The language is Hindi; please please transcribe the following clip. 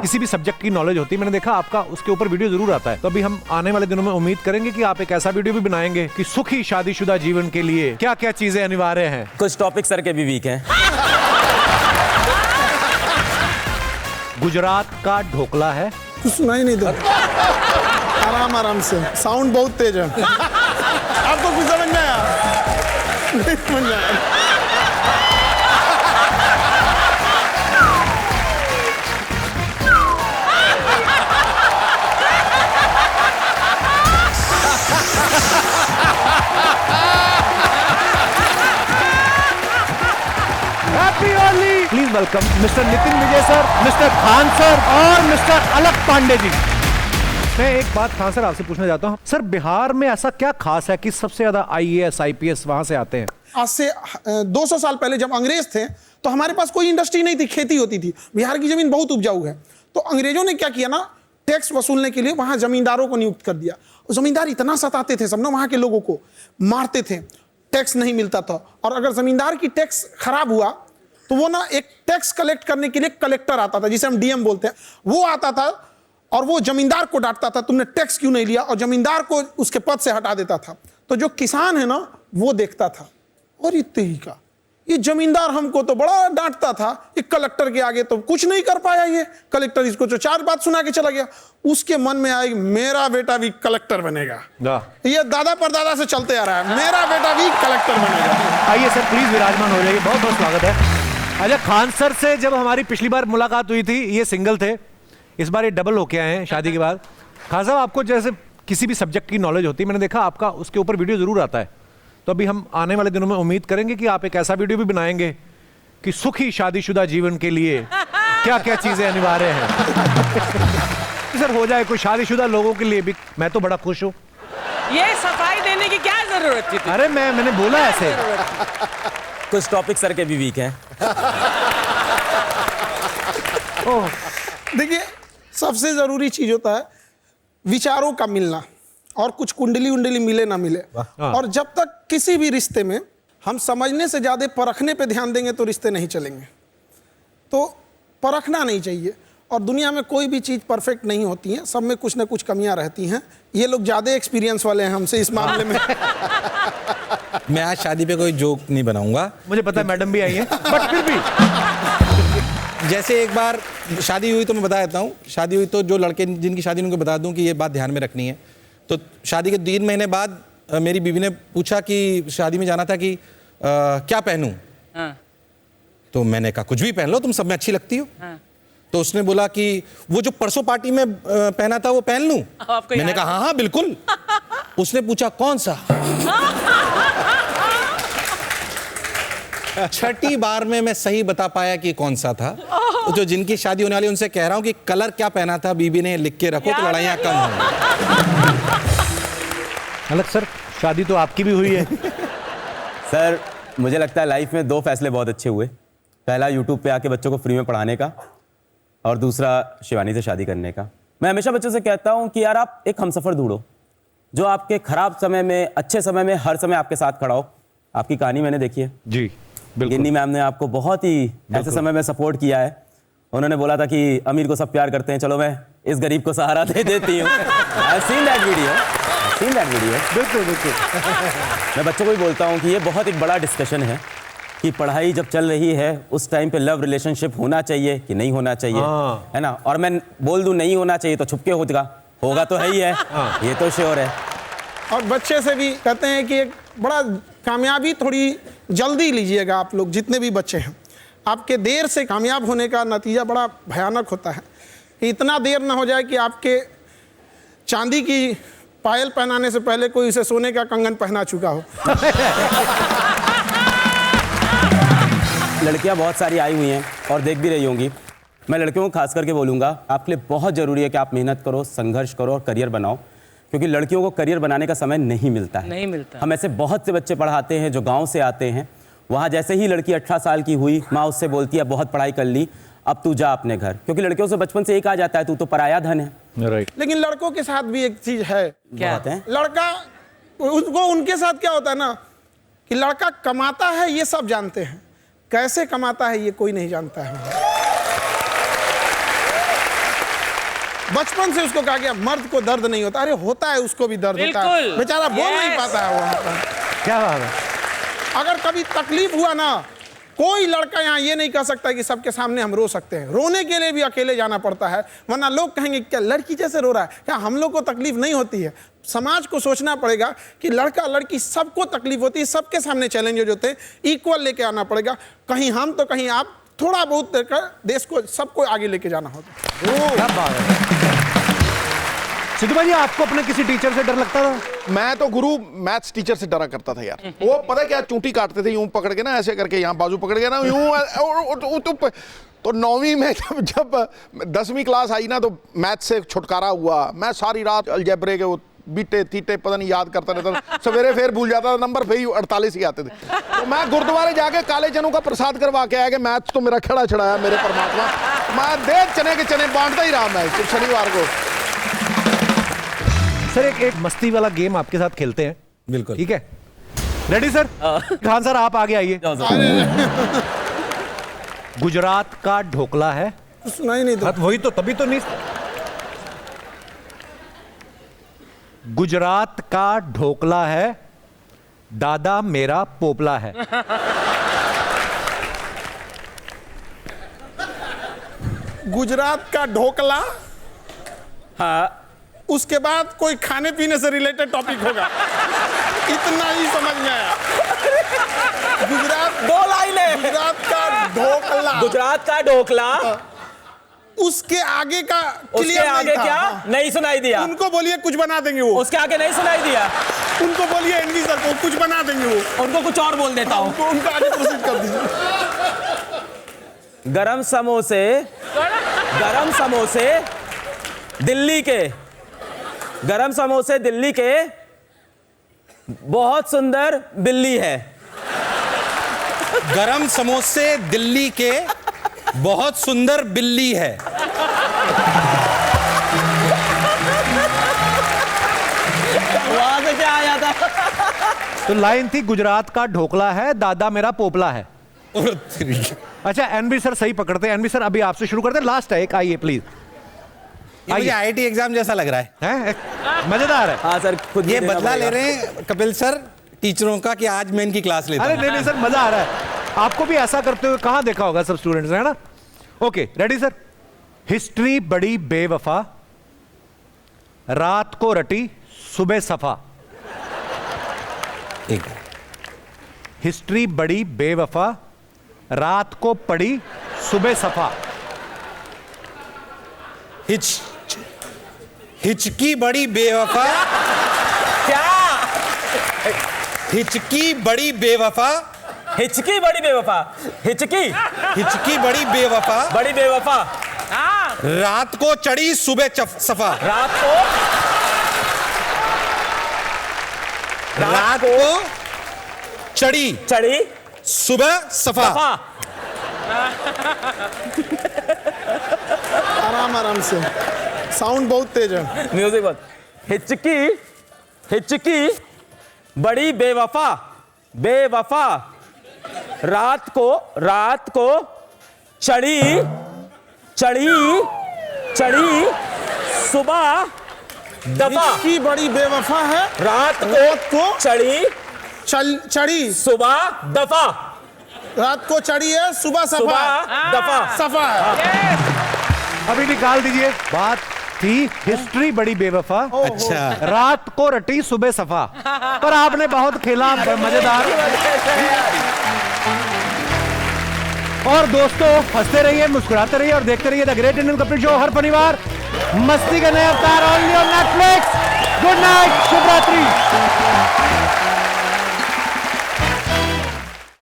किसी भी सब्जेक्ट की नॉलेज होती है, मैंने देखा आपका उसके ऊपर वीडियो जरूर आता है। तो अभी हम आने वाले दिनों में उम्मीद करेंगे कि आप एक ऐसा वीडियो भी बनाएंगे कि सुखी शादीशुदा जीवन के लिए क्या क्या चीजें अनिवार्य हैं। कुछ टॉपिक सर के भी वीक हैं। गुजरात का ढोकला है। कुछ सुनाई नहीं दे, आराम आराम से, साउंड बहुत तेज है। आपको कुछ समझ में आया? नहीं समझ में आया। Happy Holi. Please welcome mister Nitin Vijay sir, mister Khan sir और मिस्टर अलक पांडे जी। मैं एक बात खान सर आपसे पूछना चाहता हूँ, सर बिहार में ऐसा क्या खास है कि सबसे ज्यादा IAS IPS वहां से आते हैं? आज से 200 साल पहले जब अंग्रेज थे तो हमारे पास कोई इंडस्ट्री नहीं थी, खेती होती थी। बिहार की जमीन बहुत उपजाऊ है, तो अंग्रेजों ने क्या किया ना, टैक्स वसूलने के लिए वहां जमींदारों को नियुक्त कर दिया। जमींदार इतना सताते थे सब ना, वहां के लोगों को मारते थे, टैक्स नहीं मिलता था। और अगर जमींदार की टैक्स खराब हुआ तो वो ना एक टैक्स कलेक्ट करने के लिए कलेक्टर आता था, जिसे हम DM बोलते हैं। वो आता था और वो जमींदार को डांटता था, तुमने टैक्स क्यों नहीं लिया, और जमींदार को उसके पद से हटा देता था। तो जो किसान है ना वो देखता था, और ये जमींदार हमको तो बड़ा डांटता था, ये कलेक्टर के आगे तो कुछ नहीं कर पाया, ये कलेक्टर इसको तो 4 बात सुना के चला गया। उसके मन में आएगी मेरा बेटा भी कलेक्टर बनेगा। ये दादा परदादा से चलते आ रहा है, मेरा बेटा भी कलेक्टर बनेगा। आइए सर प्लीज विराजमान हो जाइए, बहुत बहुत स्वागत है। अच्छा खान सर से जब हमारी पिछली बार मुलाकात हुई थी ये सिंगल थे, इस बार ये डबल होके आए हैं शादी के बाद। खान साहब आपको जैसे किसी भी सब्जेक्ट की नॉलेज होती है, मैंने देखा आपका उसके ऊपर वीडियो जरूर आता है। तो अभी हम आने वाले दिनों में उम्मीद करेंगे कि आप एक ऐसा वीडियो भी बनाएंगे कि सुखी शादीशुदा जीवन के लिए क्या क्या चीजें अनिवार्य हैं। सर हो जाए कोई शादीशुदा लोगों के लिए भी, मैं तो बड़ा खुश हूँ। ये सफाई देने की क्या जरूरत थी? अरे मैंने बोला ऐसे। कुछ टॉपिक सर के भी वीक हैं। देखिए सबसे जरूरी चीज होता है विचारों का मिलना, और कुछ कुंडली उंडली मिले ना मिले। और जब तक किसी भी रिश्ते में हम समझने से ज्यादा परखने पे ध्यान देंगे तो रिश्ते नहीं चलेंगे। तो परखना नहीं चाहिए, और दुनिया में कोई भी चीज परफेक्ट नहीं होती है, सब में कुछ ना कुछ कमियां रहती हैं। ये लोग ज्यादा एक्सपीरियंस वाले हैं हमसे इस मामले में। मैं आज शादी पे कोई जोक नहीं बनाऊंगा, मुझे पता है मैडम भी आई है, बट फिर भी जैसे एक बार शादी हुई तो मैं बता देता हूँ। शादी हुई तो जो लड़के जिनकी शादी उनको बता दूं कि ये बात ध्यान में रखनी है। तो शादी के 3 महीने बाद मेरी बीवी ने पूछा कि शादी में जाना था कि क्या पहनूं। तो मैंने कहा कुछ भी पहन लो, तुम सब में अच्छी लगती हो। तो उसने बोला कि वो जो परसों पार्टी में पहना था वो पहन लूं। मैंने कहा हाँ बिल्कुल। उसने पूछा कौन सा। 6ठी बार में मैं सही बता पाया कि कौन सा था। तो जो जिनकी शादी होने वाली उनसे कह रहा हूं कि कलर क्या पहना था बीबी ने लिख के रखो तो लड़ाइयां कम होंगी। अलग सर शादी तो आपकी भी हुई है। सर मुझे लगता है लाइफ में 2 फैसले बहुत अच्छे हुए। पहला YouTube पे आके बच्चों को फ्री में पढ़ाने का, और दूसरा शिवानी से शादी करने का। मैं हमेशा बच्चों से कहता हूं कि यार आप एक हमसफर ढूंढो जो आपके खराब समय में, अच्छे समय में, हर समय आपके साथ खड़ा हो। आपकी कहानी मैंने देखी है जी, गिन्नी मैम ने आपको बहुत ही ऐसे समय में सपोर्ट किया है। उन्होंने बोला था कि अमीर को सब प्यार करते हैं, चलो मैं इस गरीब को सहारा दे देती हूँ। I've seen that video. बिल्कुल बिल्कुल। मैं बच्चों को भी बोलता हूँ कि ये बहुत एक बड़ा डिस्कशन है कि पढ़ाई जब चल रही है उस टाइम पे लव रिलेशनशिप होना चाहिए कि नहीं होना चाहिए, है ना। और मैं बोल दूं नहीं होना चाहिए तो छुपके होगा तो है ही है, ये तो श्योर है। और बच्चे से भी कहते हैं कि एक बड़ा कामयाबी थोड़ी जल्दी लीजिएगा। आप लोग जितने भी बच्चे हैं, आपके देर से कामयाब होने का नतीजा बड़ा भयानक होता है। कि इतना देर ना हो जाए कि आपके चांदी की पायल पहनाने से पहले कोई उसे सोने का कंगन पहना चुका हो। लड़कियां बहुत सारी आई हुई हैं और देख भी रही होंगी। मैं लड़कियों को खास करके बोलूँगा, आपके लिए बहुत ज़रूरी है कि आप मेहनत करो, संघर्ष करो और करियर बनाओ, क्योंकि लड़कियों को करियर बनाने का समय नहीं मिलता है। हम ऐसे बहुत से बच्चे पढ़ाते हैं जो गाँव से आते हैं, वहाँ जैसे ही लड़की 18 साल की हुई, माँ उससे बोलती है बहुत पढ़ाई कर ली, अब तू जा अपने घर, क्योंकि लड़कियों से बचपन से एक आ जाता है तू तो पराया धन है। लेकिन लड़कों के साथ भी एक चीज है। क्या बात है? लड़का उसको उनके साथ क्या होता है ना कि लड़का कमाता है ये सब जानते हैं, कैसे कमाता है ये कोई नहीं जानता है। बचपन से उसको कहा गया मर्द को दर्द नहीं होता। अरे होता है, उसको भी दर्द होता है, बिल्कुल। बेचारा बोल नहीं Yes. पाता है वहां पर। क्या बात है। अगर कभी तकलीफ हुआ ना, कोई लड़का यहाँ ये नहीं कह सकता कि सबके सामने हम रो सकते हैं। रोने के लिए भी अकेले जाना पड़ता है, वरना लोग कहेंगे क्या लड़की जैसे रो रहा है, क्या हम लोग को तकलीफ नहीं होती है। समाज को सोचना पड़ेगा कि लड़का लड़की सबको तकलीफ होती है, सबके सामने चैलेंजेस होते हैं, इक्वल लेके आना पड़ेगा। कहीं हम तो कहीं आप, थोड़ा बहुत देकर देश को सबको आगे लेके जाना होगा। क्या बात है। सिद्धू भाई, आपको अपने किसी टीचर से डर लगता था? मैं तो गुरु मैथ्स टीचर से डरा करता था यार। वो पता क्या, चूंटी काटते थे यूं पकड़ के ना, ऐसे करके यहाँ बाजू पकड़ के ना यूं। तो 9वीं में जब 10वीं क्लास आई ना, तो मैथ्स से छुटकारा हुआ। मैं सारी रात अलजेब्रे के वो बीटे तीटे पता नहीं याद करता रहता था, सवेरे फिर भूल जाता था, नंबर फिर 48 ही आते थे। तो मैं गुरुद्वारे जाके काले चनों का प्रसाद करवा के आया कि मैथ्स तो मेरा खड़ा छड़ाया मेरे परमात्मा। मैं दे चने के चने बांटता ही रहा मैं शनिवार को। सर एक मस्ती वाला गेम आपके साथ खेलते हैं, बिल्कुल। ठीक है? Ready sir? खान सर आप आगे आइए। गुजरात का ढोकला है, सुना ही नहीं तो। वही तो, तभी तो नहीं। गुजरात का ढोकला है, दादा मेरा पोपला है। गुजरात का ढोकला, हाँ, उसके बाद कोई खाने पीने से रिलेटेड टॉपिक होगा, इतना ही समझ में आया। गुजरात, 2 लाइनें। गुजरात का ढोकला, गुजरात का ढोकला, उसके आगे का उसके क्लियर आगे नहीं था। क्या हाँ। नहीं सुनाई दिया? उनको बोलिए कुछ बना देंगे वो, उसके आगे नहीं सुनाई दिया? उनको बोलिए एनवी सर को कुछ बना देंगे वो, उनको कुछ और बोल देता हूँ। उनको उनका आगे प्रोसीड कर दीजिए। गरम समोसे, गरम समोसे दिल्ली के, गरम समोसे दिल्ली के, बहुत सुंदर बिल्ली है। गरम समोसे दिल्ली के, बहुत सुंदर बिल्ली है। वहां से क्या आया था? तो लाइन थी गुजरात का ढोकला है, दादा मेरा पोपला है। अच्छा एनबी सर सही पकड़ते हैं। एनबी सर अभी आपसे शुरू करते हैं, लास्ट है एक, आइए प्लीज। मुझे आईआईटी एग्जाम जैसा लग रहा है। हैं? मजेदार है। हाँ सर, खुद ये देना बदला पड़ेगा। ले रहे हैं कपिल सर टीचरों का कि आज मैं इनकी क्लास लेता अरे हूं। नहीं सर, मजा आ रहा है। आपको भी ऐसा करते हुए कहां देखा होगा सब स्टूडेंट्स ने, है ना? Okay ready sir? हिस्ट्री बड़ी बेवफा, रात को रटी सुबह सफा। एक हिस्ट्री बड़ी बेवफा, रात को पड़ी सुबह सफा। हिचकी बड़ी बेवफा, क्या? हिचकी बड़ी बेवफा, हिचकी बड़ी बेवफा, हिचकी हिचकी बड़ी बेवफा, बड़ी बेवफा, हाँ रात को चढ़ी सुबह सफा, रात को चढ़ी चढ़ी सुबह सफा। सफा। आराम आराम से, साउंड बहुत तेज है। म्यूजिक बहुत। हिचकी, हिचकी बड़ी बेवफा, बेवफा, रात को चढ़ी चढ़ी चढ़ी सुबह दफा। की बड़ी बेवफा है, रात को चढ़ी चढ़ी, सुबह दफा, रात को चढ़ी है सुबह सफा, सुबह दफा। सफा है। अभी निकाल दीजिए। बात थी हिस्ट्री बड़ी बेवफा, अच्छा रात को रटी सुबह सफा, पर आपने बहुत खेला, मजेदार। और दोस्तों हंसते रहिए, मुस्कुराते रहिए और देखते रहिए the great Indian Kapil show हर शनिवार मस्ती का नया अवतार only on Netflix. Good night, शुभ रात्रि।